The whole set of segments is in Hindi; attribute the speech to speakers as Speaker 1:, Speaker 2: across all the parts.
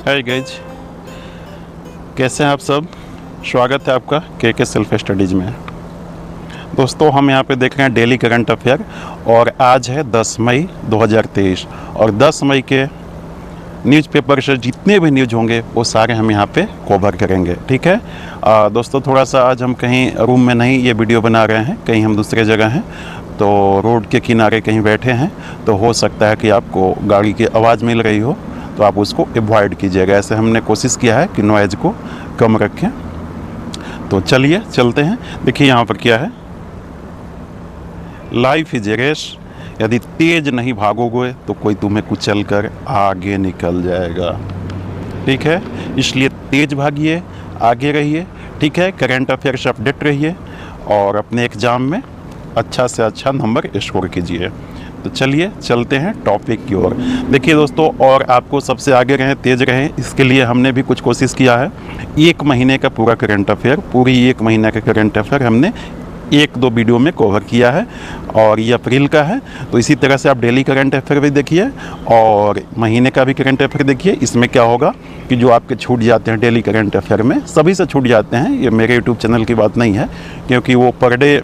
Speaker 1: हाय गाइज, कैसे हैं आप सब। स्वागत है आपका के सेल्फ स्टडीज़ में। दोस्तों, हम यहाँ पे देख रहे हैं डेली करंट अफेयर और आज है 10 मई 2023 और 10 मई के न्यूज़पेपर से जितने भी न्यूज़ होंगे वो सारे हम यहाँ पे कवर करेंगे। ठीक है दोस्तों, थोड़ा सा आज हम कहीं रूम में नहीं ये वीडियो बना रहे हैं, कहीं हम दूसरे जगह हैं, तो रोड के किनारे कहीं बैठे हैं, तो हो सकता है कि आपको गाड़ी की आवाज़ मिल रही हो, तो आप उसको अवॉइड कीजिएगा। ऐसे हमने कोशिश किया है कि नॉइज़ को कम रखें। तो चलिए चलते हैं। देखिए यहाँ पर क्या है, लाइफ इज ए रेस, यदि तेज नहीं भागोगे तो कोई तुम्हें कुचल कर आगे निकल जाएगा। ठीक है, इसलिए तेज भागिए, आगे रहिए। ठीक है, करंट अफेयर से अपडेट रहिए और अपने एग्ज़ाम में अच्छा से अच्छा नंबर स्कोर कीजिए। तो चलिए चलते हैं टॉपिक की ओर। देखिए दोस्तों, और आपको सबसे आगे रहें, तेज रहें, इसके लिए हमने भी कुछ कोशिश किया है। एक महीने का पूरा करंट अफेयर, पूरी एक महीने का करंट अफेयर हमने एक दो वीडियो में कवर किया है और ये अप्रैल का है। तो इसी तरह से आप डेली करंट अफेयर भी देखिए और महीने का भी करंट अफेयर देखिए। इसमें क्या होगा कि जो आपके छूट जाते हैं डेली करंट अफेयर में, सभी से छूट जाते हैं, ये मेरे यूट्यूब चैनल की बात नहीं है, क्योंकि वो पर डे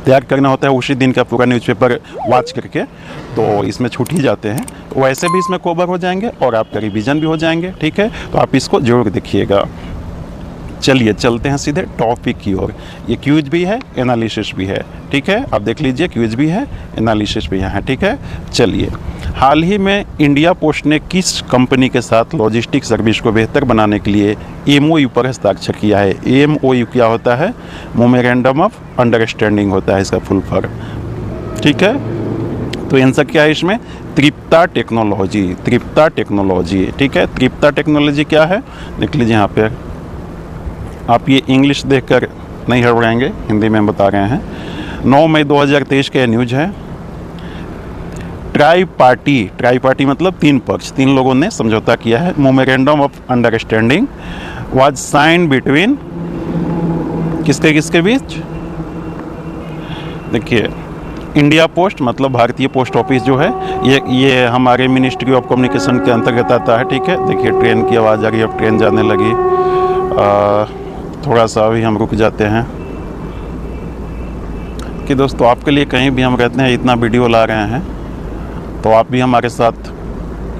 Speaker 1: तैयार करना होता है उसी दिन का पूरा न्यूज़पेपर वॉच करके, तो इसमें छूट ही जाते हैं। तो वैसे भी इसमें कवर हो जाएंगे और आपका रिवीजन भी हो जाएंगे। ठीक है, तो आप इसको जरूर देखिएगा। चलिए चलते हैं सीधे टॉपिक की ओर। ये क्यूज भी है, एनालिसिस भी है। ठीक है, आप देख लीजिए, क्यूज भी है, एनालिसिस भी है। ठीक है, चलिए। हाल ही में इंडिया पोस्ट ने किस कंपनी के साथ लॉजिस्टिक सर्विस को बेहतर बनाने के लिए MOU पर हस्ताक्षर किया है। MOU क्या होता है? मेमोरेंडम ऑफ अंडरस्टैंडिंग होता है इसका फुल फॉर्म। ठीक है, तो आंसर क्या है इसमें? तृप्ता टेक्नोलॉजी, तृप्ता टेक्नोलॉजी। ठीक है, तृप्ता टेक्नोलॉजी क्या है देख लीजिए यहाँ पे। आप ये इंग्लिश देखकर नहीं हड़बड़ाएंगे, हिंदी में बता रहे हैं। 9 मई 2023 के न्यूज है। ट्राई पार्टी मतलब तीन पक्ष, तीन लोगों ने समझौता किया है। Memorandum of understanding was sign between किसके किसके बीच? देखिए, इंडिया पोस्ट मतलब भारतीय पोस्ट ऑफिस जो है, ये हमारे मिनिस्ट्री ऑफ कम्युनिकेशन के अंतर्गत आता है। ठीक है, देखिए ट्रेन की आवाज़ आ रही है, अब ट्रेन जाने लगी। थोड़ा सा अभी हम रुक जाते हैं कि दोस्तों आपके लिए कहीं भी हम रहते हैं, इतना वीडियो ला रहे हैं, तो आप भी हमारे साथ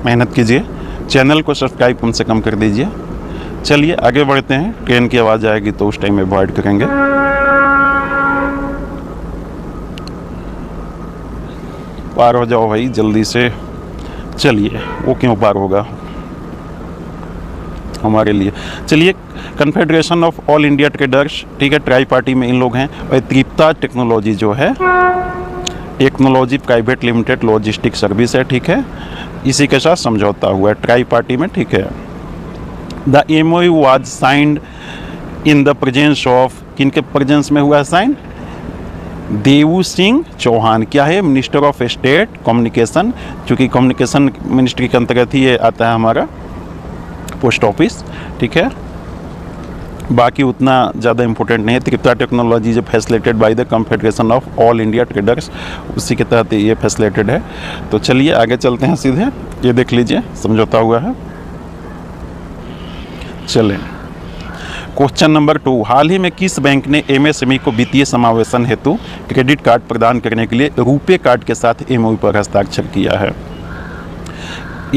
Speaker 1: मेहनत कीजिए, चैनल को सब्सक्राइब कम से कम कर दीजिए। चलिए आगे बढ़ते हैं। ट्रेन की आवाज़ आएगी तो उस टाइम अवॉइड करेंगे। पार हो जाओ भाई जल्दी से। चलिए, वो क्यों पार होगा हमारे लिए। चलिए, confederation of all India traders, ठीक है, ट्राई पार्टी में इन लोग हैं। और तृप्ता टेक्नोलॉजी जो है, technology private limited logistic service है। ठीक है, इसी के साथ समझौता हुआ है ट्राई पार्टी में। ठीक है, the MOU was signed in the presence of, किनके प्रेजेंस में हुआ है साइन? देवू सिंह चौहान। क्या है? मिनिस्टर ऑफ स्टेट कम्युनिकेशन, चूँकि कम्युनिकेशन मिनिस्ट्री के अंतर्गत ही ये आता है हमारा पोस्ट ऑफिस। ठीक है, बाकी उतना ज़्यादा इम्पोर्टेंट नहीं है। तृप्ता टेक्नोलॉजी जो facilitated by the confederation of all India traders, उसी के तहत ये फैसिलिटेड है। तो चलिए आगे चलते हैं सीधे। ये देख लीजिए, समझौता हुआ है। चलें, क्वेश्चन नंबर 2। हाल ही में किस बैंक ने MSME को वित्तीय समावेशन हेतु क्रेडिट कार्ड प्रदान करने के लिए रुपे कार्ड के साथ MOU पर हस्ताक्षर किया है?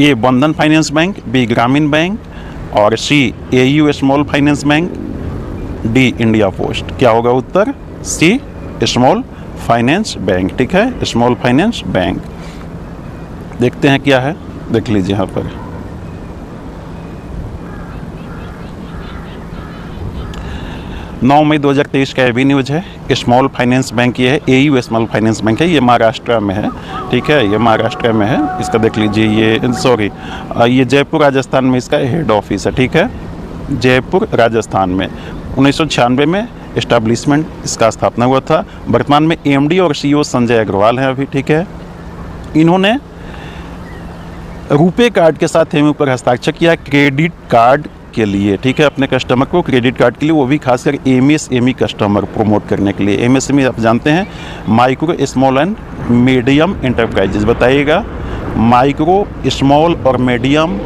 Speaker 1: ए बंधन फाइनेंस बैंक, बी ग्रामीण बैंक और C AU small finance bank, D India post. क्या होगा उत्तर? C small finance bank. ठीक है, स्मॉल फाइनेंस बैंक। देखते हैं क्या है, देख लीजिए यहाँ पर। नौ मई 2023 का भी न्यूज है। स्मॉल फाइनेंस बैंक ये है, AU स्मॉल फाइनेंस बैंक है, ये महाराष्ट्र में है। ठीक है, ये महाराष्ट्र में है। इसका देख लीजिए, ये जयपुर राजस्थान में इसका हेड ऑफिस है। ठीक है, जयपुर राजस्थान में 1996 में इस्टेब्लिशमेंट इसका स्थापना हुआ था। वर्तमान में MD और CEO संजय अग्रवाल हैं अभी। ठीक है, इन्होंने रुपे कार्ड के साथ MOU पर हस्ताक्षर किया क्रेडिट कार्ड के लिए। ठीक है, अपने कस्टमर को क्रेडिट कार्ड के लिए, वो भी खासकर MSME कस्टमर प्रमोट करने के लिए। MSME आप जानते हैं, micro small and medium enterprises. बताइएगा, माइक्रो स्मॉल और मीडियम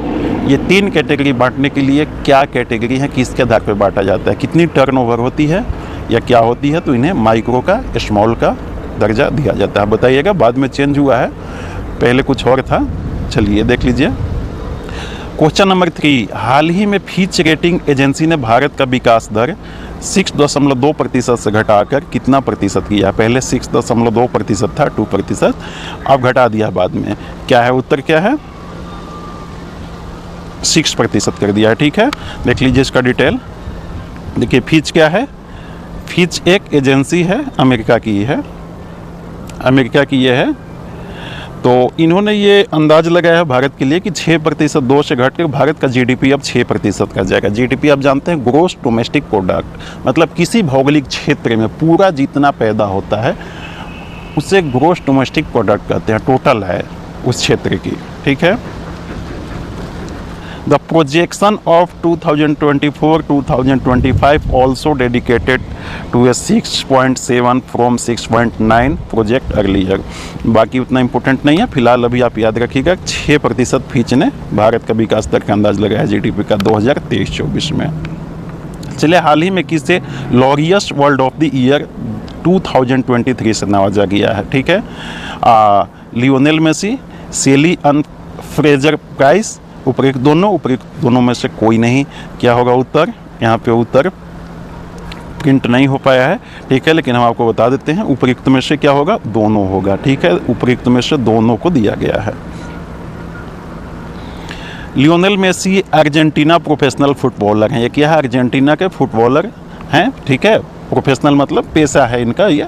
Speaker 1: ये 3 कैटेगरी बांटने के लिए क्या कैटेगरी है, किसके आधार पर बांटा जाता है, कितनी टर्नओवर होती है या क्या होती है, तो इन्हें माइक्रो का, स्मॉल का दर्जा दिया जाता है। बताइएगा, बाद में चेंज हुआ है, पहले कुछ और था। चलिए देख लीजिए। क्वेश्चन नंबर 3, हाल ही में फिच रेटिंग एजेंसी ने भारत का विकास दर 6.2% से घटाकर कितना प्रतिशत किया? पहले 6.2% था, 2%, अब घटा दिया बाद में। क्या है उत्तर, क्या है? 6% कर दिया है। ठीक है, देख लीजिए इसका डिटेल। देखिए फिच क्या है, फिच एक एजेंसी है, अमेरिका की है, अमेरिका की ये है। तो इन्होंने ये अंदाज लगाया है भारत के लिए कि 6%, 2 से घट कर भारत का जीडीपी अब 6% का जाएगा। जीडीपी आप जानते हैं ग्रोस डोमेस्टिक प्रोडक्ट, मतलब किसी भौगोलिक क्षेत्र में पूरा जितना पैदा होता है उसे ग्रोस डोमेस्टिक प्रोडक्ट कहते हैं, टोटल है उस क्षेत्र की। ठीक है, the projection of 2024-2025 also dedicated to a 6.7 from 6.9 project earlier. बाकी उतना इंपॉर्टेंट नहीं है, फिलहाल अभी आप याद रखिएगा 6% फिच ने भारत का विकास दर का अंदाज लगाया जीडीपी का 2023-24 में। चलिए, हाल ही में किसे Laureus world of the year 2023 से नवाजा गया है? ठीक है, लियोनेल मेसी, सेली अन फ्रेजर प्राइस, उपयुक्त दोनों में से कोई नहीं। क्या होगा उत्तर? यहाँ पे उत्तर प्रिंट नहीं हो पाया है। ठीक है, लेकिन हम आपको बता देते हैं, उपयुक्त में से क्या होगा? दोनों होगा। ठीक है, उपयुक्त में से दोनों को दिया गया है। Lionel Messi Argentina professional footballer हैं। ये क्या है? अर्जेंटीना के फुटबॉलर हैं। ठीक है, प्रोफेशनल मतलब पेशा है इनका ये।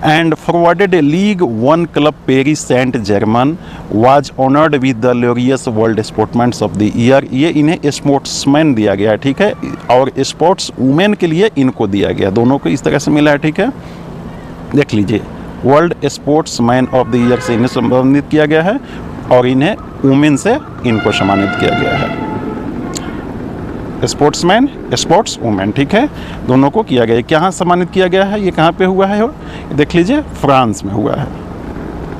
Speaker 1: And forwarded league 1 club Paris Saint Germain was honoured with the Laureus world sportsman of the year. ये इन्हें स्पोर्ट्समैन दिया गया है। ठीक है, और स्पोर्ट्स वुमेन के लिए इनको दिया गया, दोनों को इस तरह से मिला है। ठीक है, देख लीजिए, world sportsman of the year से इन्हें संबंधित किया गया है और इन्हें वुमेन से इनको सम्मानित किया गया है। Sportsman, sports women. ठीक है, दोनों को किया गया। कहाँ सम्मानित किया गया है? ये कहाँ पे हुआ है? देख लीजिए, फ्रांस में हुआ है,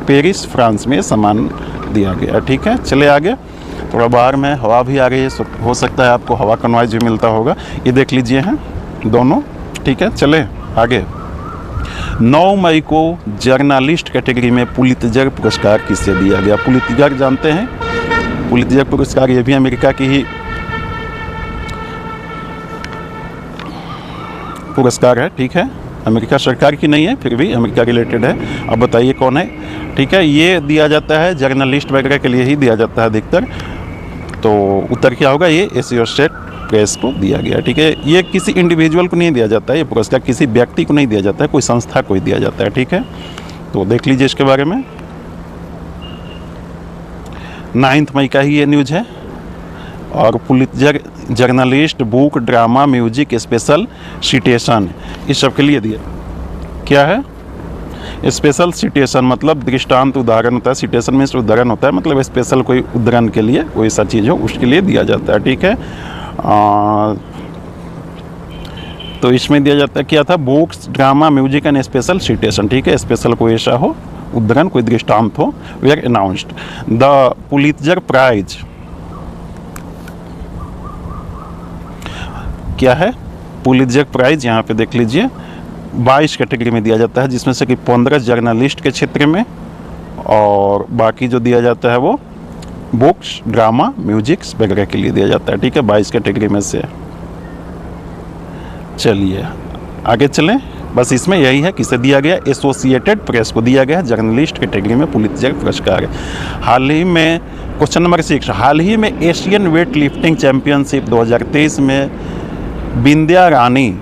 Speaker 1: पेरिस फ्रांस में सम्मान दिया गया। ठीक है, चले आगे। थोड़ा बाहर में हवा भी आ रही है, हो सकता है आपको हवा का नॉइज भी मिलता होगा। ये देख लीजिए हैं दोनों। ठीक है, चले आगे। 9 मई को जर्नलिस्ट कैटेगरी में पुलित्जर पुरस्कार किसे दिया गया? पुलित्जर जानते हैं, पुलित्जर पुरस्कार ये भी अमेरिका की ही पुरस्कार है। ठीक है, अमेरिका सरकार की नहीं है, फिर भी अमेरिका रिलेटेड है। अब बताइए कौन है? ठीक है, ये दिया जाता है जर्नलिस्ट वगैरह के लिए ही दिया जाता है अधिकतर। तो उत्तर क्या होगा? ये एसोसिएटेड प्रेस को दिया गया। ठीक है, ये किसी इंडिविजुअल को नहीं दिया जाता है, ये पुरस्कार किसी व्यक्ति को नहीं दिया जाता है, कोई संस्था को ही दिया जाता है। ठीक है, तो देख लीजिए इसके बारे में। 9 मई का ही ये न्यूज़ है। और Pulitzer journalist, book, drama, music, special citation, इस सब के लिए दिया। क्या है? स्पेशल सिटेशन मतलब दृष्टांत, उदाहरण होता है। सिटेशन में उदाहरण होता है, मतलब स्पेशल कोई उदाहरण के लिए कोई ऐसा चीज़ हो उसके लिए दिया जाता है। ठीक है, तो इसमें दिया जाता है क्या था? Books, drama, music and special citation. ठीक है, स्पेशल कोई ऐसा हो, उदाहरण कोई दृष्टांत हो, where announced. The Pulitzer prize क्या है? पुलित्जर प्राइज यहाँ पे देख लीजिए 22 कैटेगरी में दिया जाता है, जिसमें से कि 15 जर्नलिस्ट के क्षेत्र में और बाकी जो दिया जाता है वो बुक्स, ड्रामा, म्यूजिक वगैरह के लिए दिया जाता है। ठीक है, 22 कैटेगरी में से। चलिए आगे चलें। बस इसमें यही है, किसे दिया गया? एसोसिएटेड प्रेस को दिया गया जर्नलिस्ट कैटेगरी में पुलित्जर पुरस्कार। हाल ही में क्वेश्चन नंबर 6, हाल ही में एशियन वेट लिफ्टिंग चैंपियनशिप 2023 में बिंदिया रानी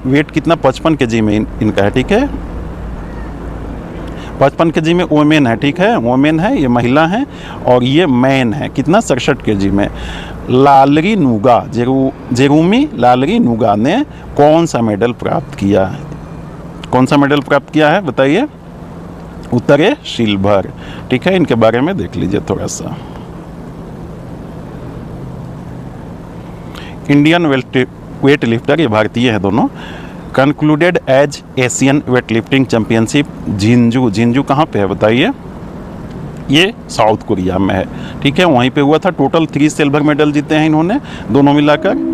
Speaker 1: वेट कितना? 55 kg में इनका है। ठीक है, 55 kg में वोमेन है। ठीक है, वोमेन है, ये महिला है, और ये मैन है। कितना? 67 kg में। लालरी नुगा, जेरूमी लालरी नुगा ने कौन सा मेडल प्राप्त किया है? कौन सा मेडल प्राप्त किया है बताइए? उत्तर है सिल्वर। ठीक है, इनके बारे में देख लीजिए थोड़ा सा। इंडियन वेट लिफ्टर, ये भारतीय है दोनों। Concluded as Asian weight lifting championship Jinju कहाँ पे है बताइए? ये साउथ कोरिया में है, ठीक है, वहीं पे हुआ था। टोटल 3 सिल्वर मेडल जीते हैं इन्होंने, दोनों मिलाकर।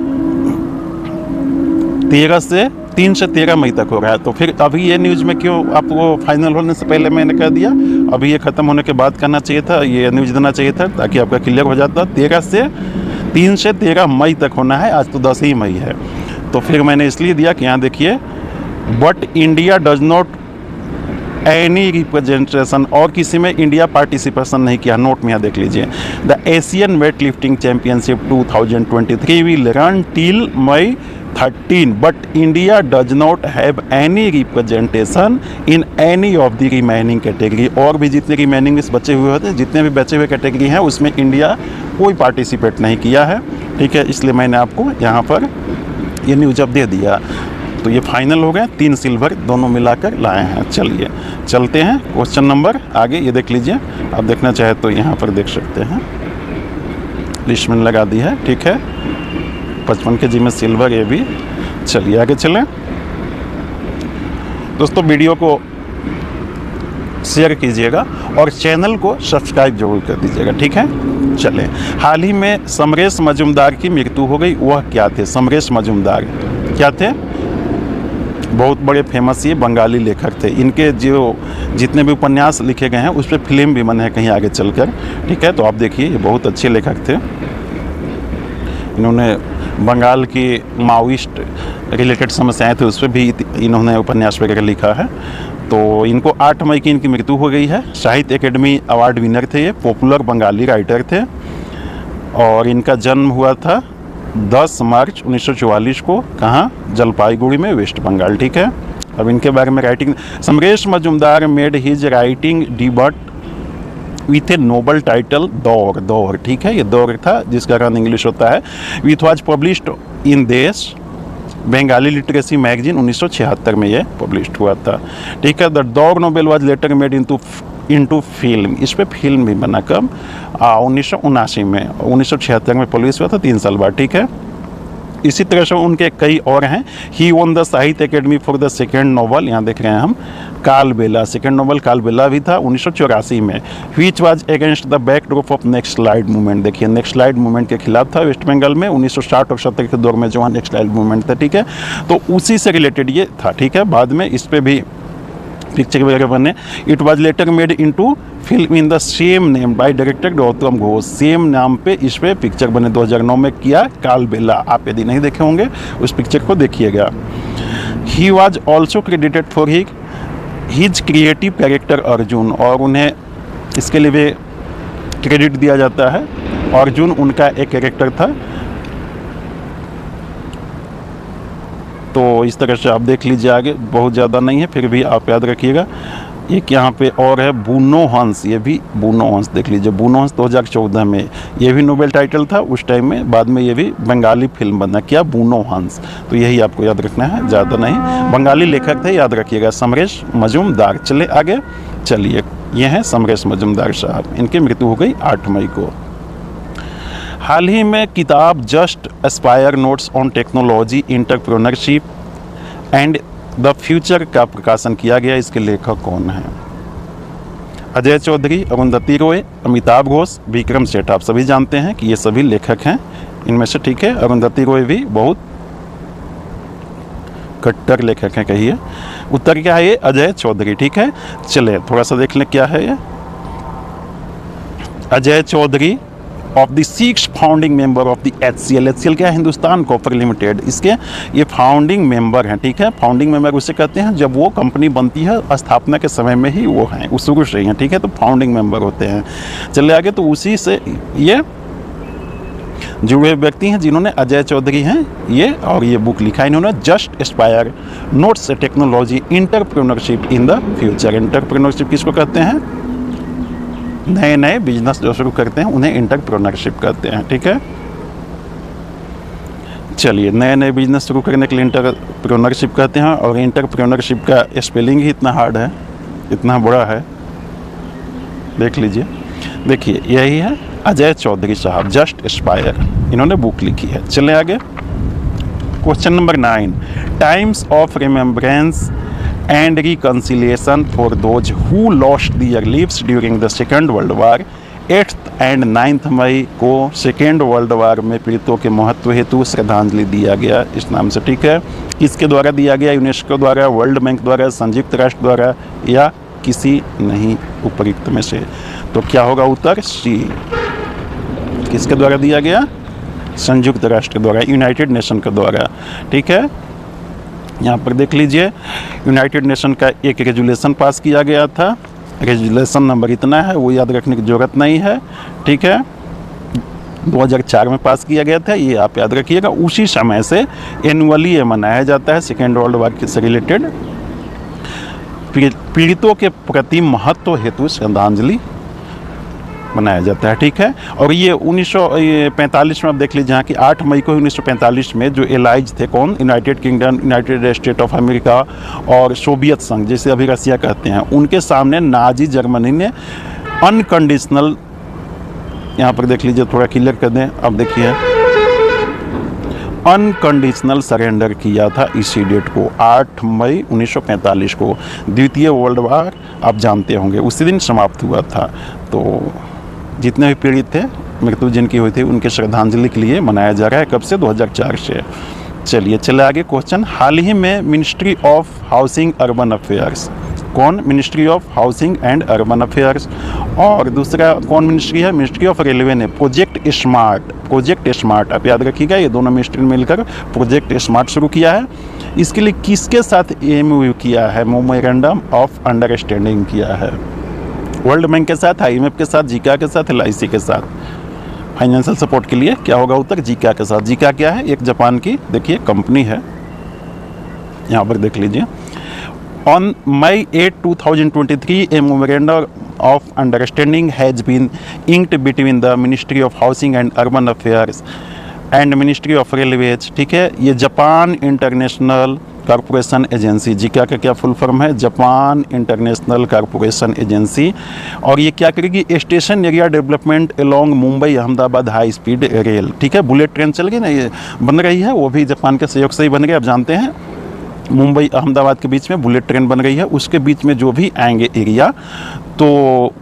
Speaker 1: 3 से 13 मई तक हो रहा है। तो फिर अभी ये न्यूज़ में क्यों आपको फाइनल होने से पहले मैंने कह दिया, अभी ये ख़त्म होने के बाद करना चाहिए था, ये न्यूज़ देना चाहिए था ताकि आपका क्लियर हो जाता। 3 से 13 मई तक होना है, आज तो 10 ही मई है। तो फिर मैंने इसलिए दिया कि यहाँ देखिए, but India does not any representation, और किसी में इंडिया पार्टिसिपेशन नहीं किया। नोट में यहाँ देख लीजिए, the Asian weight lifting championship 2023 will run till May 13, but India does not have any representation in any of the remaining category. और भी जितने रिमेनिंग बचे हुए होते हैं, जितने भी बचे हुए कैटेगरी हैं, उसमें इंडिया कोई पार्टिसिपेट नहीं किया है, ठीक है। इसलिए मैंने आपको यहाँ पर ये न्यूज़ अब दे दिया। तो ये फाइनल हो गए, 3 सिल्वर दोनों मिलाकर लाए हैं। चलिए चलते हैं क्वेश्चन नंबर आगे, ये देख लीजिए, आप देखना चाहे तो यहाँ पर देख सकते हैं, लिस्ट में लगा दी है, ठीक है। 55 kg में सिल्वर, ये भी। चलिए आगे चलें। दोस्तों वीडियो को शेयर कीजिएगा और चैनल को सब्सक्राइब जरूर कर दीजिएगा, ठीक है। चलें, हाल ही में समरेश मजूमदार की मृत्यु हो गई। वह क्या थे? समरेश मजूमदार क्या थे? बहुत बड़े फेमस ये बंगाली लेखक थे। इनके जो जितने भी उपन्यास लिखे गए हैं उस पर फिल्म भी बने हैं कहीं आगे चलकर, ठीक है। तो आप देखिए, ये बहुत अच्छे लेखक थे। इन्होंने बंगाल की माओइस्ट रिलेटेड समस्याएं थे, उस पर भी इन्होंने उपन्यास वगैरह लिखा है। तो इनको 8 मई की इनकी मृत्यु हो गई है। साहित्य अकेडमी अवार्ड विनर थे ये, पॉपुलर बंगाली राइटर थे। और इनका जन्म हुआ था 10 मार्च 1944 को, कहाँ? जलपाईगुड़ी में, वेस्ट बंगाल, ठीक है। अब इनके बारे में writing, Samaresh Majumdar made his writing debut with a noble title दौर, ठीक है। ये दौर था जिसका रन इंग्लिश होता है। विथ वाज पब्लिश्ड इन देश बंगाली लिटरेसी मैगजीन, 1976 में ये पब्लिश्ड हुआ था, ठीक है। द दौर novel was later made into film. इस पर फिल्म भी बना कब? 1979 में। 1976 में पब्लिश हुआ था, 3 साल बाद, ठीक है। इसी तरह से उनके कई और हैं। ही वॉन द साहित्य academy for the second novel, यहाँ देख रहे हैं हम, कालबेला, सेकेंड नॉवल कालबेला भी था 1984 में। Which was against the backdrop of next slide movement. देखिए, नेक्स्ट स्लाइड मूवमेंट के खिलाफ था वेस्ट बंगाल में 1960 और 70 के दौर में जो नेक्स्ट स्लाइड मूवमेंट था, ठीक है। तो उसी से रिलेटेड ये था, ठीक है। बाद में इस पर भी पिक्चर वगैरह बने। It was later made into film in the same name by director Gautam Ghosh. Same नाम पे इस पे पिक्चर बने 2009 में किया, कालबेला। आप यदि नहीं देखे होंगे उस पिक्चर को देखिएगा। He was also credited for his creative character Arjun, और उन्हें इसके लिए भी क्रेडिट दिया जाता है। अर्जुन उनका एक कैरेक्टर था। तो इस तरह से आप देख लीजिए आगे, बहुत ज़्यादा नहीं है, फिर भी आप याद रखिएगा। एक यहाँ पे और है बूनो हंस, ये भी बूनो हंस देख लीजिए। बूनो हंस 2014 में, ये भी नोबेल टाइटल था उस टाइम में। बाद में ये भी बंगाली फिल्म बना, क्या? बूनो हंस। तो यही आपको याद रखना है, ज़्यादा नहीं। बंगाली लेखक थे, याद रखिएगा, समरेश मजूमदार। चले आगे, चलिए, ये हैं समरेश मजूमदार साहब। इनकी मृत्यु हो गई 8 मई को। हाल ही में किताब just Aspire notes on technology, entrepreneurship and the future का प्रकाशन किया गया। इसके लेखक कौन हैं? अजय चौधरी, अरुंधति रॉय, अमिताभ घोष, विक्रम सेठ। आप सभी जानते हैं कि ये सभी लेखक हैं इनमें से, ठीक है। अरुंधति रॉय भी बहुत कट्टर लेखक हैं, कहिए। उत्तर क्या है? ये अजय चौधरी, ठीक है। चले थोड़ा सा देख लें क्या है ये। Ajay Chaudhary of the 6 founding member of the HCL। HCL क्या है? Hindustan copper limited. इसके ये फाउंडिंग मेंबर हैं, ठीक है। फाउंडिंग मेंबर उसे कहते हैं जब वो कंपनी बनती है, स्थापना के समय में ही वो हैं, उस शुरू से ही हैं, ठीक है। तो फाउंडिंग मेंबर होते हैं। चले आगे, तो उसी से ये जुड़े व्यक्ति हैं जिन्होंने, अजय चौधरी हैं ये, और ये बुक लिखा है इन्होंने, just Aspire notes technology entrepreneurship in the future. Entrepreneurship किसको कहते हैं? नए नए बिजनेस जो शुरू करते हैं उन्हें एंटरप्रेन्योरशिप कहते हैं, ठीक है। चलिए, नए नए बिजनेस शुरू करने के लिए एंटरप्रेन्योरशिप कहते हैं। और एंटरप्रेन्योरशिप का स्पेलिंग ही इतना हार्ड है, इतना बड़ा है, देख लीजिए। देखिए, यही है अजय चौधरी साहब, जस्ट एस्पायर, इन्होंने बुक लिखी है। चले आगे, question number 9। Times of remembrance and reconciliation for those who lost their lives during the second world war. 8 and 9 मई को सेकेंड वर्ल्ड वार में पीड़ितों के महत्व हेतु श्रद्धांजलि दिया गया इस नाम से, ठीक है। किसके द्वारा दिया गया? यूनेस्को द्वारा, वर्ल्ड बैंक द्वारा, संयुक्त राष्ट्र द्वारा, या किसी नहीं उपयुक्त में से। तो क्या होगा उत्तर? सी। किसके द्वारा दिया गया? संयुक्त राष्ट्र द्वारा, यूनाइटेड नेशन के द्वारा, ठीक है। यहाँ पर देख लीजिए, यूनाइटेड नेशन का एक रेजुलेशन पास किया गया था। रेजुलेशन नंबर इतना है, वो याद रखने की जरूरत नहीं है, ठीक है। 2004 में पास किया गया था, ये आप याद रखिएगा। उसी समय से एनुअली ये मनाया जाता है सेकेंड वर्ल्ड वार से रिलेटेड पीड़ितों के प्रति महत्व हेतु श्रद्धांजलि मनाया जाता है, ठीक है। और ये 1945 में आप देख लीजिए, जहाँ की 8 मई को 1945 में जो एलाइज थे, कौन? United kingdom, United state of America और सोवियत संघ, जिसे अभी रसिया कहते हैं, उनके सामने नाजी जर्मनी ने अनकंडीशनल, यहाँ पर देख लीजिए, थोड़ा क्लियर कर दें, अब देखिए, अनकंडीशनल सरेंडर किया था इसी डेट को, 8 मई 1945 को। द्वितीय वर्ल्ड वार आप जानते होंगे उसी दिन समाप्त हुआ था। तो जितने भी पीड़ित थे, मृत्यु जिनकी हुई थी, उनके श्रद्धांजलि के लिए मनाया जा रहा है। कब से? 2004 से। चलिए चले आगे क्वेश्चन। हाल ही में ministry of housing urban affairs, कौन? Ministry of housing and urban affairs. और दूसरा कौन मिनिस्ट्री है? मिनिस्ट्री ऑफ रेलवे ने प्रोजेक्ट स्मार्ट, आप याद रखिएगा, ये दोनों मिनिस्ट्री मिलकर प्रोजेक्ट स्मार्ट शुरू किया है। इसके लिए किसके साथ एमओयू किया है? मेमोरेंडम ऑफ अंडरस्टैंडिंग किया है। वर्ल्ड बैंक के साथ, IMF के साथ, जीका के साथ, LIC के साथ, फाइनेंशियल सपोर्ट के लिए। क्या होगा उत्तर? जीका के साथ। जीका क्या है? एक जापान की, देखिए, कंपनी है, यहाँ पर देख लीजिए। On May 8, 2023, a memorandum of understanding has been inked between the Ministry of Housing and Urban Affairs and Ministry of Railways, ठीक है। ये Japan international corporation agency, Zika का क्या फुल फॉर्म है? Japan international corporation agency. और ये क्या करेगी? Station area development along Mumbai Ahmedabad high speed rail, ठीक है। बुलेट ट्रेन चल गई ना, ये बन रही है, वो भी जापान के सहयोग से ही बन गई, आप जानते हैं। मुंबई अहमदाबाद के बीच में बुलेट ट्रेन बन रही है, उसके बीच में जो भी आएंगे एरिया, तो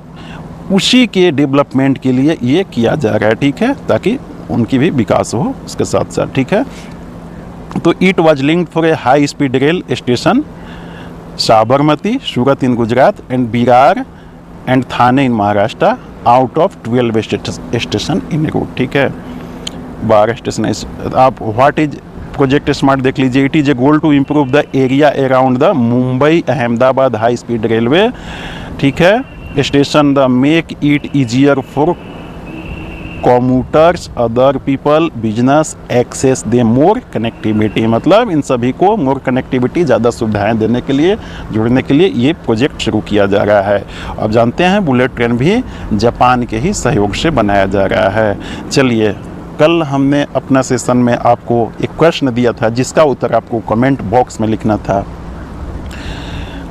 Speaker 1: उसी के डेवलपमेंट के लिए ये किया जा रहा है, ठीक है, ताकि उनकी भी विकास हो उसके साथ साथ, ठीक है। तो it was linked for a high speed rail station Sabarmati, Surat in Gujarat and Virar and Thane in Maharashtra out of 12 station in route, ठीक है। 12 स्टेशन। आप व्हाट इज प्रोजेक्ट स्मार्ट देख लीजिए। It is a goal to improve the area around the Mumbai Ahmedabad high speed railway, ठीक है, station, the make it easier for commuters, other people, business, access they more connectivity, मतलब इन सभी को मोर कनेक्टिविटी, ज़्यादा सुविधाएं देने के लिए, जुड़ने के लिए ये प्रोजेक्ट शुरू किया जा रहा है। अब जानते हैं बुलेट ट्रेन भी जापान के ही सहयोग से बनाया जा रहा है। चलिए, कल हमने अपना सेशन में आपको एक प्रश्न दिया था जिसका उत्तर आपको कमेंट बॉक्स में लिखना था।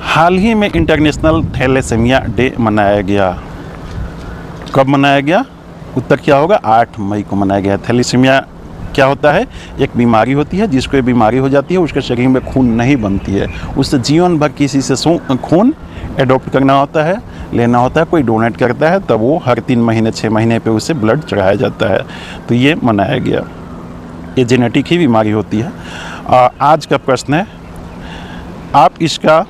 Speaker 1: हाल ही में इंटरनेशनल थैलेसीमिया डे मनाया गया। कब मनाया गया? उत्तर क्या होगा? 8 मई को मनाया गया। थैलेसीमिया क्या होता है? एक बीमारी होती है, जिसको ये बीमारी हो जाती है, उसके शरीर में खून नहीं बनती है, उससे जीवन भर किसी से खून एडॉप्ट करना होता है, लेना होता है, कोई डोनेट करता है, तब वो हर 3 महीने 6 महीने पे उसे ब्लड चढ़ाया जाता है। तो ये मनाया गया। ये जेनेटिक ही बीमारी होती है। आज का प्रश्न है, आप इसका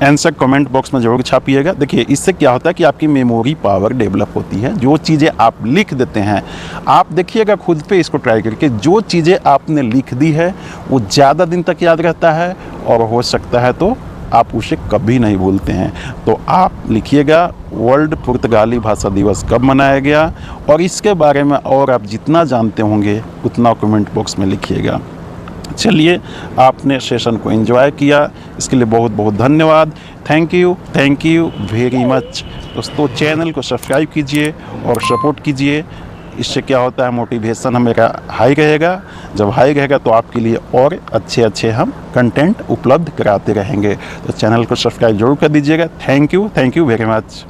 Speaker 1: आंसर कमेंट बॉक्स में जरूर छापिएगा। देखिए, इससे क्या होता है कि आपकी मेमोरी पावर डेवलप होती है। जो चीज़ें आप लिख देते हैं, आप देखिएगा खुद पे इसको ट्राई करके, जो चीज़ें आपने लिख दी है वो ज़्यादा दिन तक याद रहता है, और हो सकता है तो आप उसे कभी नहीं भूलते हैं। तो आप लिखिएगा वर्ल्ड पुर्तगाली भाषा दिवस कब मनाया गया, और इसके बारे में और आप जितना जानते होंगे उतना कमेंट बॉक्स में लिखिएगा। चलिए, आपने सेशन को एंजॉय किया, इसके लिए बहुत बहुत धन्यवाद। Thank you very much. दोस्तों, चैनल को सब्सक्राइब कीजिए और सपोर्ट कीजिए। इससे क्या होता है, मोटिवेशन हमें हाई रहेगा। जब हाई रहेगा तो आपके लिए और अच्छे हम कंटेंट उपलब्ध कराते रहेंगे। तो चैनल को सब्सक्राइब जरूर कर दीजिएगा। Thank you very much.